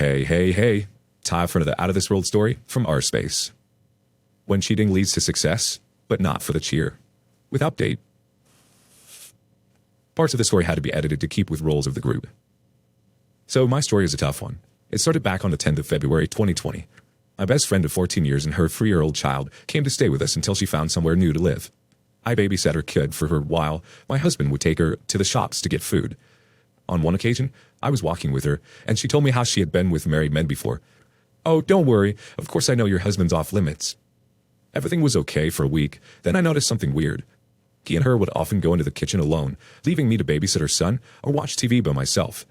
Hey. Time for another out-of-this-world story from our space. When cheating leads to success, but not for the cheer. With update. Parts of the story had to be edited to keep with roles of the group. So my story is a tough one. It started back on the 10th of February 2020. My best friend of 14 years and her 3-year-old child came to stay with us until she found somewhere new to live. I babysat her kid for her while my husband would take her to the shops to get food. On one occasion, I was walking with her, and she told me how she had been with married men before. "Oh, don't worry. Of course I know your husband's off limits." Everything was okay for a week. Then I noticed something weird. He and her would often go into the kitchen alone, leaving me to babysit her son or watch TV by myself.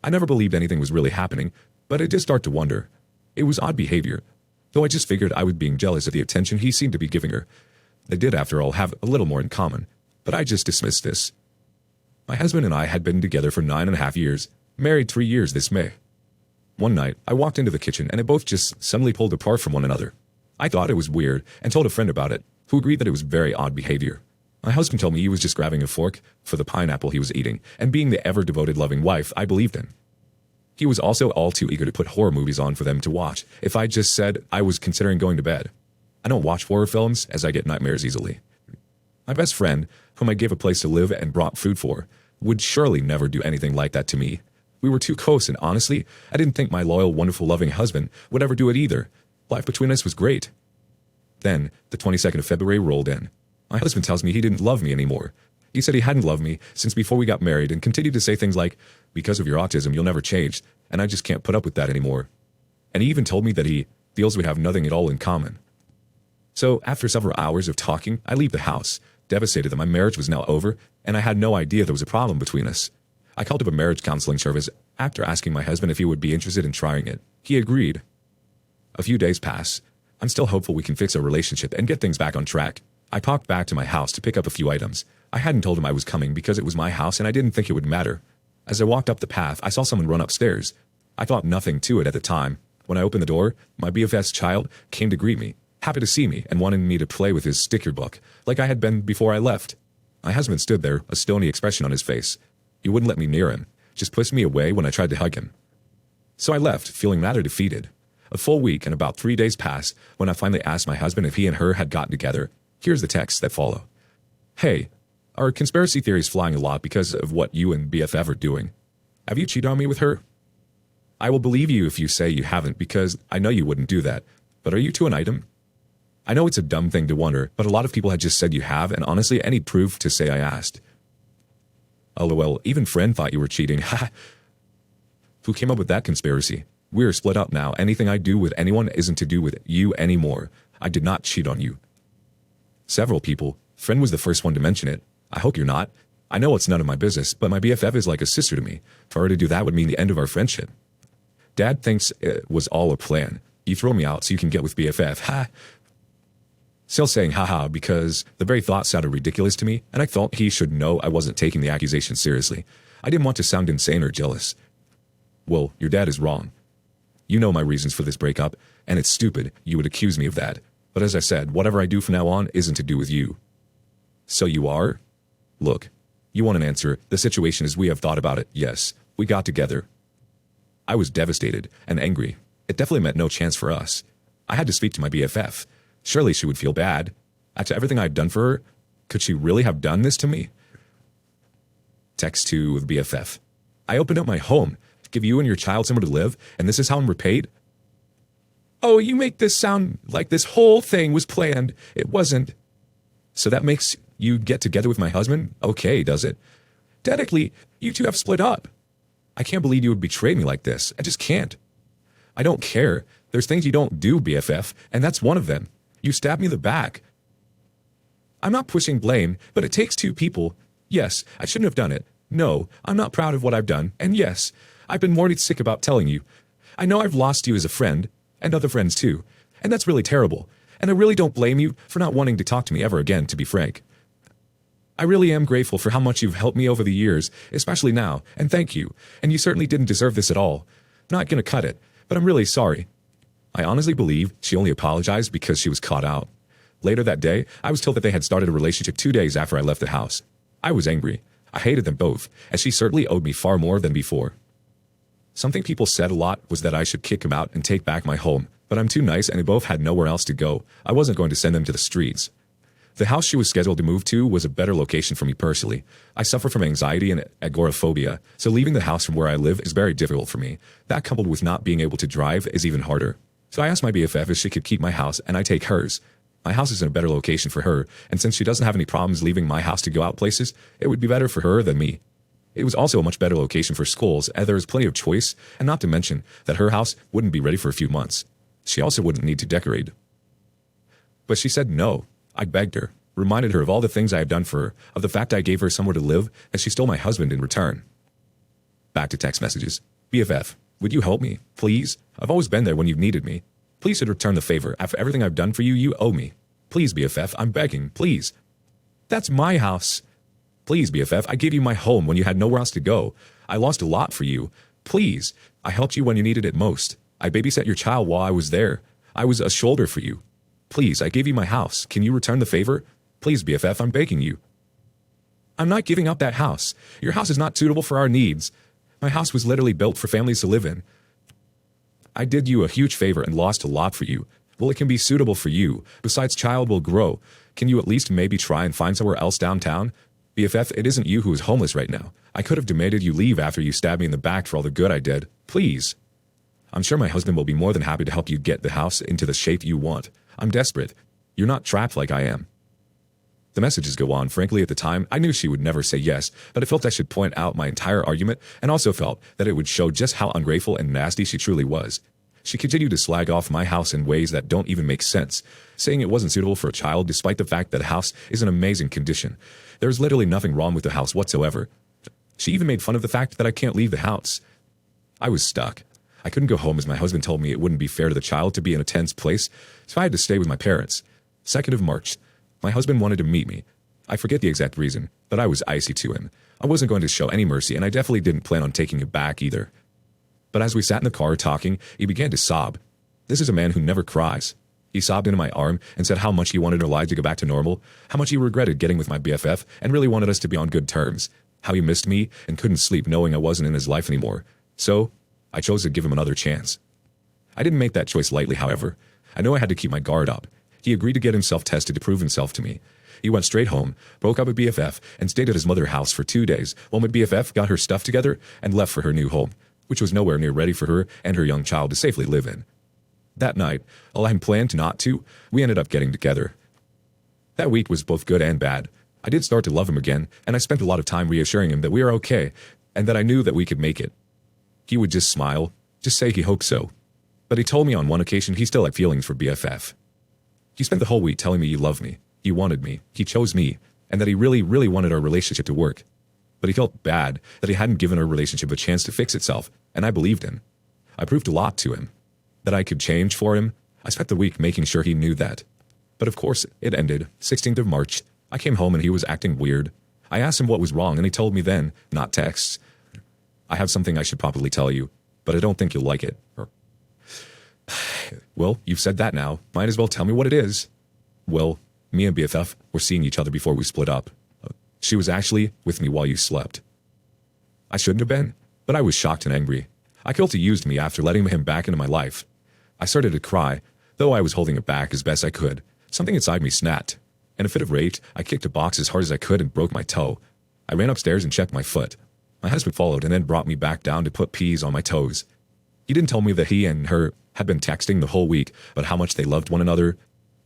I never believed anything was really happening, but I did start to wonder. It was odd behavior, though I just figured I was being jealous of the attention he seemed to be giving her. They did, after all, have a little more in common, but I just dismissed this. My husband and I had been together for 9.5 years, married 3 years this May. One night, I walked into the kitchen and they both just suddenly pulled apart from one another. I thought it was weird and told a friend about it, who agreed that it was very odd behavior. My husband told me he was just grabbing a fork for the pineapple he was eating, and being the ever-devoted loving wife I believed in. He was also all too eager to put horror movies on for them to watch if I just said I was considering going to bed. I don't watch horror films as I get nightmares easily. My best friend, whom I gave a place to live and brought food for, would surely never do anything like that to me. We were too close, and honestly, I didn't think my loyal, wonderful, loving husband would ever do it either. Life between us was great. Then, the 22nd of February rolled in. My husband tells me he didn't love me anymore. He said he hadn't loved me since before we got married and continued to say things like, "Because of your autism, you'll never change, and I just can't put up with that anymore." And he even told me that he feels we have nothing at all in common. So, after several hours of talking, I leave the house, devastated that my marriage was now over, and I had no idea there was a problem between us. I called up a marriage counseling service after asking my husband if he would be interested in trying it. He agreed. A few days pass. I'm still hopeful we can fix our relationship and get things back on track. I popped back to my house to pick up a few items. I hadn't told him I was coming because it was my house and I didn't think it would matter. As I walked up the path, I saw someone run upstairs. I thought nothing to it at the time. When I opened the door, my BFF's child came to greet me, happy to see me and wanting me to play with his sticker book, like I had been before I left. My husband stood there, a stony expression on his face. He wouldn't let me near him, just pushed me away when I tried to hug him. So I left, feeling rather defeated. A full week and about 3 days passed when I finally asked my husband if he and her had gotten together. Here's the texts that follow. "Hey, our conspiracy theory is flying a lot because of what you and BFF are doing. Have you cheated on me with her? I will believe you if you say you haven't because I know you wouldn't do that. But are you two an item? I know it's a dumb thing to wonder, but a lot of people had just said you have, and honestly, any proof to say I asked. LOL, even friend thought you were cheating. Ha! Who came up with that conspiracy? We're split up now. Anything I do with anyone isn't to do with you anymore. I did not cheat on you." Several people. Friend was the first one to mention it. I hope you're not. I know it's none of my business, but my BFF is like a sister to me. For her to do that would mean the end of our friendship. Dad thinks it was all a plan. You throw me out so you can get with BFF. Ha! Still saying haha because the very thought sounded ridiculous to me, and I thought he should know I wasn't taking the accusation seriously. I didn't want to sound insane or jealous. Well, your dad is wrong. You know my reasons for this breakup, and it's stupid you would accuse me of that. But as I said, whatever I do from now on isn't to do with you. So you are? Look, you want an answer. The situation is we have thought about it. Yes, we got together. I was devastated and angry. It definitely meant no chance for us. I had to speak to my BFF. Surely she would feel bad. After everything I'd done for her, could she really have done this to me? Text to the BFF. I opened up my home, give you and your child somewhere to live, and this is how I'm repaid? Oh, you make this sound like this whole thing was planned. It wasn't. So that makes you get together with my husband? Okay, does it? Technically, you two have split up. I can't believe you would betray me like this. I just can't. I don't care. There's things you don't do, BFF, and that's one of them. You stabbed me in the back. I'm not pushing blame, but it takes two people. Yes, I shouldn't have done it. No, I'm not proud of what I've done. And yes, I've been mortally sick about telling you. I know I've lost you as a friend, and other friends too, and that's really terrible. And I really don't blame you for not wanting to talk to me ever again, to be frank. I really am grateful for how much you've helped me over the years, especially now, and thank you. And you certainly didn't deserve this at all. Not gonna cut it, but I'm really sorry. I honestly believe she only apologized because she was caught out. Later that day, I was told that they had started a relationship 2 days after I left the house. I was angry. I hated them both, as she certainly owed me far more than before. Something people said a lot was that I should kick him out and take back my home, but I'm too nice and they both had nowhere else to go. I wasn't going to send them to the streets. The house she was scheduled to move to was a better location for me personally. I suffer from anxiety and agoraphobia, so leaving the house from where I live is very difficult for me. That coupled with not being able to drive is even harder. So I asked my BFF if she could keep my house and I take hers. My house is in a better location for her, and since she doesn't have any problems leaving my house to go out places, it would be better for her than me. It was also a much better location for schools, as there is plenty of choice, and not to mention that her house wouldn't be ready for a few months. She also wouldn't need to decorate. But she said no. I begged her, reminded her of all the things I had done for her, of the fact I gave her somewhere to live, as she stole my husband in return. Back to text messages. BFF, would you help me, please? I've always been there when you've needed me. Please return the favor. After everything I've done for you, you owe me. Please, BFF, I'm begging, please. That's my house. Please, BFF, I gave you my home when you had nowhere else to go. I lost a lot for you. Please, I helped you when you needed it most. I babysat your child while I was there. I was a shoulder for you. Please, I gave you my house. Can you return the favor? Please, BFF, I'm begging you. I'm not giving up that house. Your house is not suitable for our needs. My house was literally built for families to live in. I did you a huge favor and lost a lot for you. Well, it can be suitable for you. Besides, child will grow. Can you at least maybe try and find somewhere else downtown? BFF, it isn't you who is homeless right now. I could have demanded you leave after you stabbed me in the back for all the good I did. Please. I'm sure my husband will be more than happy to help you get the house into the shape you want. I'm desperate. You're not trapped like I am. The messages go on. Frankly, at the time, I knew she would never say yes, but I felt I should point out my entire argument and also felt that it would show just how ungrateful and nasty she truly was. She continued to slag off my house in ways that don't even make sense, saying it wasn't suitable for a child despite the fact that the house is in amazing condition. There's literally nothing wrong with the house whatsoever. She even made fun of the fact that I can't leave the house. I was stuck. I couldn't go home as my husband told me it wouldn't be fair to the child to be in a tense place, so I had to stay with my parents. 2nd of March. My husband wanted to meet me. I forget the exact reason, but I was icy to him. I wasn't going to show any mercy, and I definitely didn't plan on taking it back either. But as we sat in the car talking, he began to sob. This is a man who never cries. He sobbed into my arm and said how much he wanted our lives to go back to normal, how much he regretted getting with my BFF and really wanted us to be on good terms, how he missed me and couldn't sleep knowing I wasn't in his life anymore. So, I chose to give him another chance. I didn't make that choice lightly, however. I knew I had to keep my guard up. He agreed to get himself tested to prove himself to me. He went straight home, broke up with BFF, and stayed at his mother's house for 2 days while my BFF got her stuff together and left for her new home, which was nowhere near ready for her and her young child to safely live in. That night, although I had planned not to, we ended up getting together. That week was both good and bad. I did start to love him again, and I spent a lot of time reassuring him that we are okay, and that I knew that we could make it. He would just smile, just say he hoped so. But he told me on one occasion he still had feelings for BFF. He spent the whole week telling me he loved me, he wanted me, he chose me, and that he really, really wanted our relationship to work. But he felt bad that he hadn't given our relationship a chance to fix itself, and I believed him. I proved a lot to him. That I could change for him. I spent the week making sure he knew that. But of course, it ended, 16th of March. I came home and he was acting weird. I asked him what was wrong, and he told me then, not texts. I have something I should probably tell you, but I don't think you'll like it. Well, you've said that now. Might as well tell me what it is. Well, me and BFF were seeing each other before we split up. She was actually with me while you slept. I shouldn't have been, but I was shocked and angry. I felt he used me after letting him back into my life. I started to cry, though I was holding it back as best I could. Something inside me snapped. In a fit of rage, I kicked a box as hard as I could and broke my toe. I ran upstairs and checked my foot. My husband followed and then brought me back down to put peas on my toes. He didn't tell me that he and her had been texting the whole week, but how much they loved one another.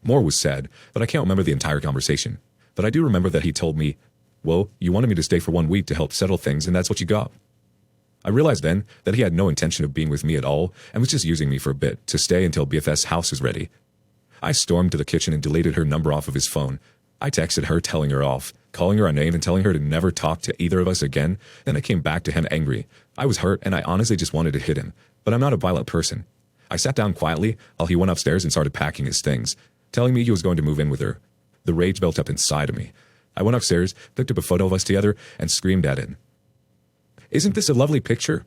More was said, but I can't remember the entire conversation. But I do remember that he told me, well, you wanted me to stay for 1 week to help settle things, and that's what you got. I realized then that he had no intention of being with me at all and was just using me for a bit to stay until BFF's house was ready. I stormed to the kitchen and deleted her number off of his phone. I texted her telling her off, calling her a name and telling her to never talk to either of us again. Then I came back to him angry. I was hurt and I honestly just wanted to hit him, but I'm not a violent person. I sat down quietly while he went upstairs and started packing his things, telling me he was going to move in with her. The rage built up inside of me. I went upstairs, picked up a photo of us together, and screamed at it. Isn't this a lovely picture?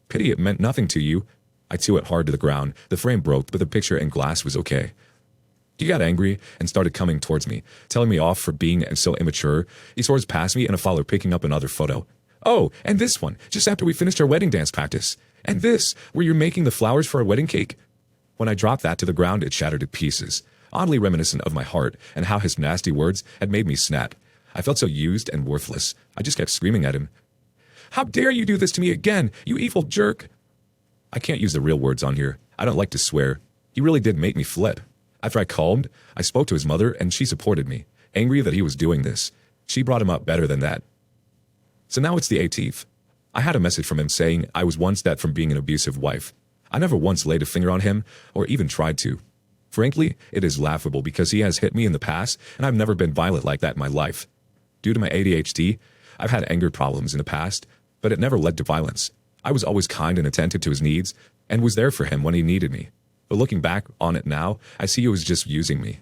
Pity it meant nothing to you. I threw it hard to the ground. The frame broke, but the picture and glass was okay. He got angry and started coming towards me, telling me off for being so immature. He swords past me and I followed, picking up another photo. Oh, and this one, just after we finished our wedding dance practice. And this, where you're making the flowers for a wedding cake? When I dropped that to the ground, it shattered to pieces, oddly reminiscent of my heart and how his nasty words had made me snap. I felt so used and worthless. I just kept screaming at him. How dare you do this to me again, you evil jerk! I can't use the real words on here. I don't like to swear. He really did make me flip. After I calmed, I spoke to his mother and she supported me, angry that he was doing this. She brought him up better than that. So now it's the 18th. I had a message from him saying I was one step from being an abusive wife. I never once laid a finger on him or even tried to. Frankly, it is laughable because he has hit me in the past and I've never been violent like that in my life. Due to my ADHD, I've had anger problems in the past, but it never led to violence. I was always kind and attentive to his needs and was there for him when he needed me. But looking back on it now, I see he was just using me.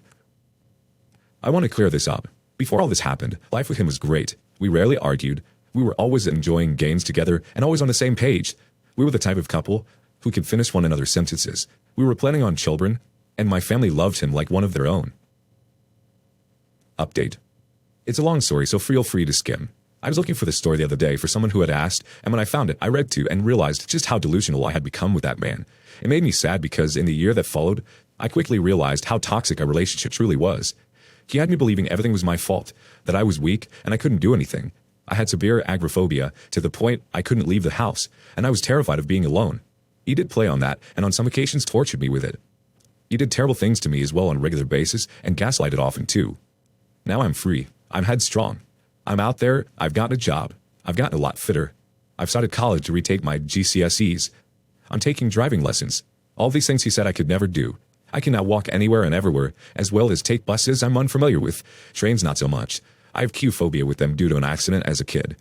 I want to clear this up. Before all this happened, life with him was great. We rarely argued. We were always enjoying games together and always on the same page. We were the type of couple who could finish one another's sentences. We were planning on children, and my family loved him like one of their own. Update. It's a long story, so feel free to skim. I was looking for this story the other day for someone who had asked, and when I found it, I read to and realized just how delusional I had become with that man. It made me sad because in the year that followed, I quickly realized how toxic our relationship truly was. He had me believing everything was my fault, that I was weak and I couldn't do anything. I had severe agoraphobia to the point I couldn't leave the house, and I was terrified of being alone. He did play on that, and on some occasions tortured me with it. He did terrible things to me as well on a regular basis, and gaslighted often too. Now I'm free. I'm headstrong. I'm out there. I've gotten a job. I've gotten a lot fitter. I've started college to retake my GCSEs. I'm taking driving lessons. All these things he said I could never do. I can now walk anywhere and everywhere, as well as take buses I'm unfamiliar with. Trains not so much. I have queue-phobia with them due to an accident as a kid.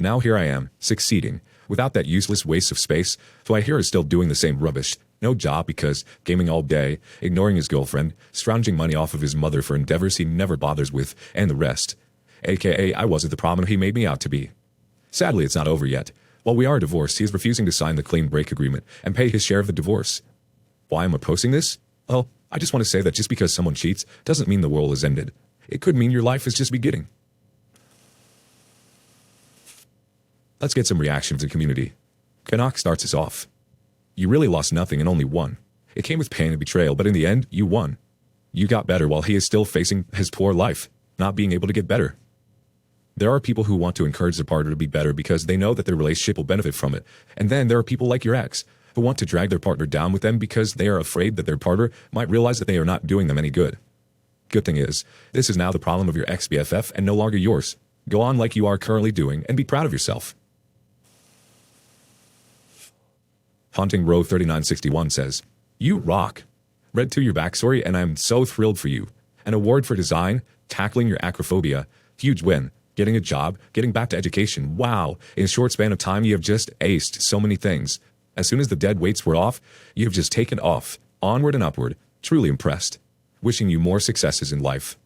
Now here I am, succeeding, without that useless waste of space, so I hear is still doing the same rubbish. No job because gaming all day, ignoring his girlfriend, scrounging money off of his mother for endeavors he never bothers with, and the rest. AKA, I wasn't the problem he made me out to be. Sadly, it's not over yet. While we are divorced, he is refusing to sign the clean break agreement and pay his share of the divorce. Why am I posting this? Well, I just want to say that just because someone cheats doesn't mean the world is ended. It could mean your life is just beginning. Let's get some reaction from the community. Canuck starts us off. You really lost nothing and only won. It came with pain and betrayal, but in the end, you won. You got better while he is still facing his poor life, not being able to get better. There are people who want to encourage their partner to be better because they know that their relationship will benefit from it. And then there are people like your ex who want to drag their partner down with them because they are afraid that their partner might realize that they are not doing them any good. Good thing is, this is now the problem of your ex-BFF and no longer yours. Go on like you are currently doing and be proud of yourself. Haunting Row 3961 says, You rock. Read through your backstory and I'm so thrilled for you. An award for design, tackling your acrophobia, huge win, getting a job, getting back to education. Wow, in a short span of time you have just aced so many things. As soon as the dead weights were off, you have just taken off, onward and upward. Truly impressed. Wishing you more successes in life.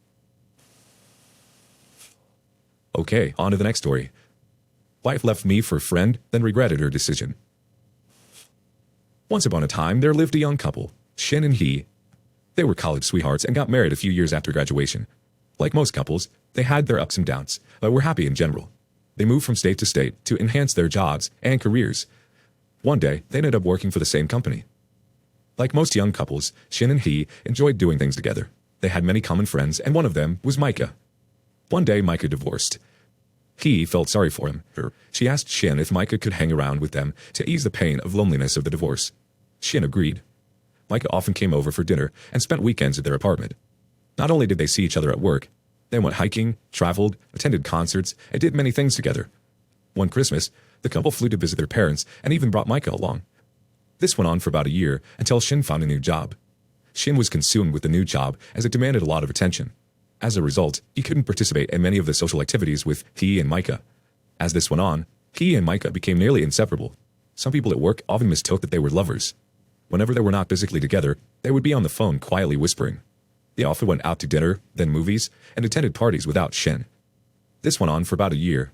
Okay, on to the next story. Wife left me for a friend, then regretted her decision. Once upon a time, there lived a young couple, Shin and he. They were college sweethearts and got married a few years after graduation. Like most couples, they had their ups and downs, but were happy in general. They moved from state to state to enhance their jobs and careers. One day, they ended up working for the same company. Like most young couples, Shin and he enjoyed doing things together. They had many common friends, and one of them was Micah. One day, Micah divorced. He felt sorry for him. She asked Shin if Micah could hang around with them to ease the pain of loneliness of the divorce. Shin agreed. Micah often came over for dinner and spent weekends at their apartment. Not only did they see each other at work, they went hiking, traveled, attended concerts, and did many things together. One Christmas, the couple flew to visit their parents and even brought Micah along. This went on for about a year until Shin found a new job. Shin was consumed with the new job as it demanded a lot of attention. As a result, he couldn't participate in many of the social activities with he and Micah. As this went on, he and Micah became nearly inseparable. Some people at work often mistook that they were lovers. Whenever they were not physically together, they would be on the phone quietly whispering. They often went out to dinner, then movies, and attended parties without Shin. This went on for about a year.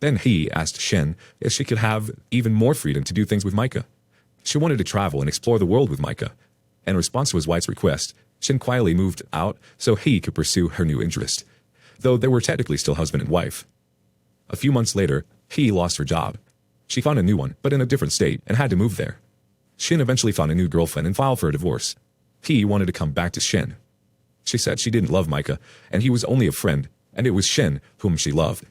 Then he asked Shin if she could have even more freedom to do things with Micah. She wanted to travel and explore the world with Micah. In response to his wife's request, Shin quietly moved out so he could pursue her new interest, though they were technically still husband and wife. A few months later, he lost her job. She found a new one, but in a different state, and had to move there. Shin eventually found a new girlfriend and filed for a divorce. He wanted to come back to Shin. She said she didn't love Micah, and he was only a friend, and it was Shin whom she loved.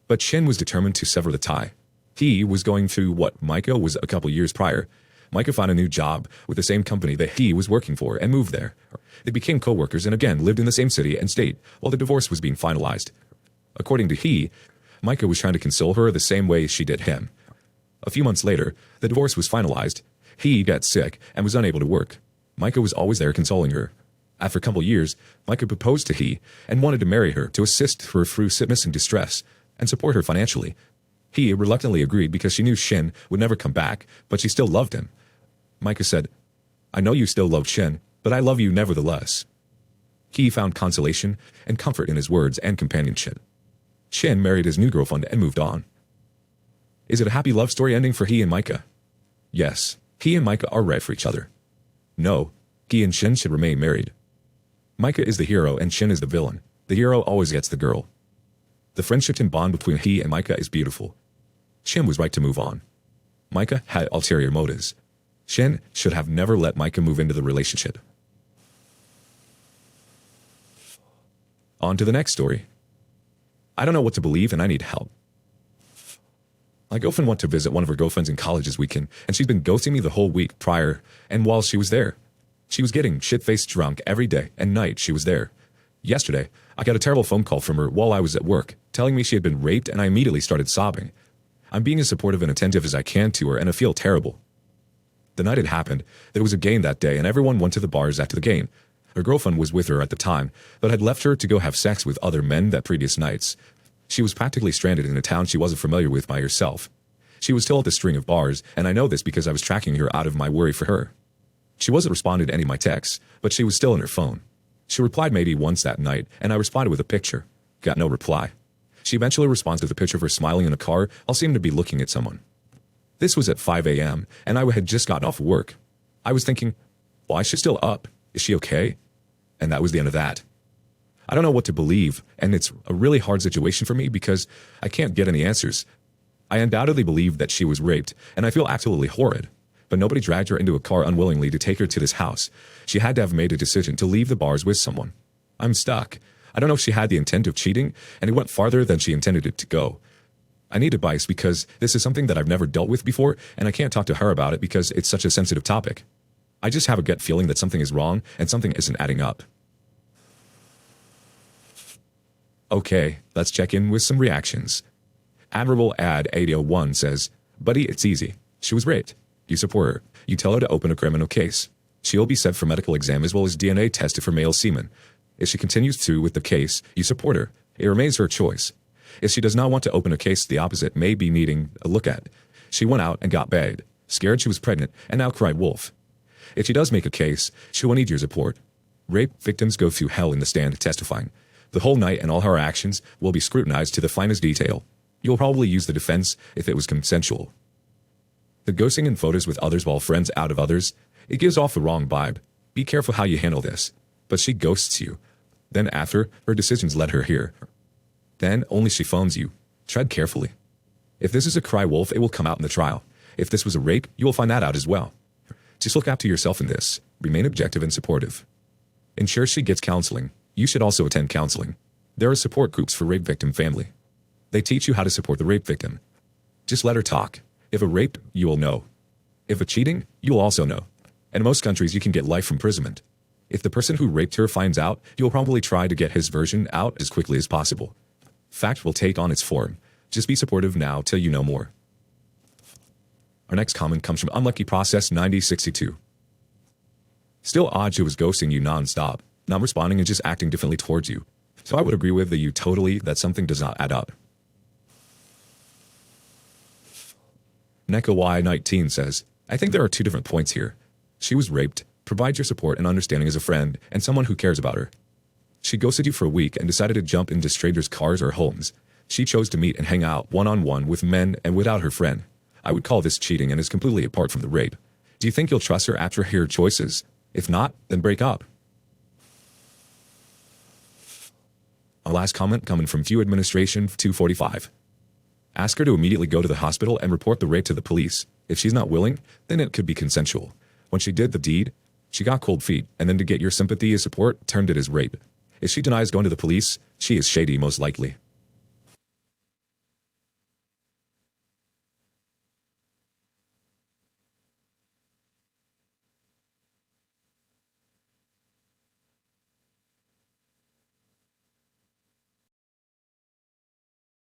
But Shin was determined to sever the tie. He was going through what Micah was a couple years prior. Micah found a new job with the same company that he was working for and moved there. They became co-workers and again lived in the same city and state while the divorce was being finalized. According to he, Micah was trying to console her the same way she did him. A few months later, the divorce was finalized. He got sick and was unable to work. Micah was always there consoling her. After a couple years, Micah proposed to he and wanted to marry her to assist her through sickness and distress and support her financially. He reluctantly agreed because she knew Shin would never come back, but she still loved him. Micah said, "I know you still love Shin, but I love you nevertheless." He found consolation and comfort in his words and companionship. Shin married his new girlfriend and moved on. Is it a happy love story ending for he and Micah? Yes, he and Micah are right for each other. No, he and Shin should remain married. Micah is the hero and Shin is the villain. The hero always gets the girl. The friendship and bond between he and Micah is beautiful. Shin was right to move on. Micah had ulterior motives. Shin should have never let Micah move into the relationship. On to the next story. I don't know what to believe and I need help. My girlfriend went to visit one of her girlfriends in college this weekend, and she's been ghosting me the whole week prior and while she was there. She was getting shit-faced drunk every day and night she was there. Yesterday, I got a terrible phone call from her while I was at work, telling me she had been raped, and I immediately started sobbing. I'm being as supportive and attentive as I can to her, and I feel terrible. The night it happened, there was a game that day, and everyone went to the bars after the game. Her girlfriend was with her at the time, but had left her to go have sex with other men that previous nights. She was practically stranded in a town she wasn't familiar with by herself. She was still at the string of bars, and I know this because I was tracking her out of my worry for her. She wasn't responding to any of my texts, but she was still on her phone. She replied maybe once that night, and I responded with a picture. Got no reply. She eventually responds with a picture of her smiling in a car, all seeming to be looking at someone. This was at 5 a.m., and I had just gotten off work. I was thinking, why is she still up? Is she okay? And that was the end of that. I don't know what to believe, and it's a really hard situation for me because I can't get any answers. I undoubtedly believe that she was raped, and I feel absolutely horrid. But nobody dragged her into a car unwillingly to take her to this house. She had to have made a decision to leave the bars with someone. I'm stuck. I don't know if she had the intent of cheating, and it went farther than she intended it to go. I need advice because this is something that I've never dealt with before, and I can't talk to her about it because it's such a sensitive topic. I just have a gut feeling that something is wrong and something isn't adding up. Okay, let's check in with some reactions. Admirable Ad 801 says, "Buddy, it's easy. She was raped. You support her. You tell her to open a criminal case. She'll be sent for medical exam as well as DNA tested for male semen. If she continues through with the case, you support her. It remains her choice. If she does not want to open a case, the opposite may be needing a look at. She went out and got bagged, scared she was pregnant, and now cried wolf. If she does make a case, she will need your support. Rape victims go through hell in the stand testifying. The whole night and all her actions will be scrutinized to the finest detail. You'll probably use the defense if it was consensual. The ghosting in photos with others while friends out of others, it gives off the wrong vibe. Be careful how you handle this. But she ghosts you. Then after, her decisions led her here. Then only she phones you. Tread carefully. If this is a cry wolf, it will come out in the trial. If this was a rape, you will find that out as well. Just look after yourself in this. Remain objective and supportive. Ensure she gets counseling. You should also attend counseling. There are support groups for rape victim family. They teach you how to support the rape victim. Just let her talk. If a rape, you will know. If a cheating, you will also know. And in most countries, you can get life imprisonment. If the person who raped her finds out, you will probably try to get his version out as quickly as possible. Fact will take on its form. Just be supportive now till you know more. Our next comment comes from Unlucky Process 9062. Still odd she was ghosting you non-stop, not responding and just acting differently towards you. So I would agree with you totally that something does not add up. Neko Y19 says, I think there are two different points here. She was raped. Provide your support and understanding as a friend and someone who cares about her. She ghosted you for a week and decided to jump into strangers' cars or homes. She chose to meet and hang out one-on-one with men and without her friend. I would call this cheating and is completely apart from the rape. Do you think you'll trust her after her choices? If not, then break up. Our last comment coming from View Administration 245. Ask her to immediately go to the hospital and report the rape to the police. If she's not willing, then it could be consensual. When she did the deed, she got cold feet, and then to get your sympathy and support, termed it as rape. If she denies going to the police, she is shady most likely.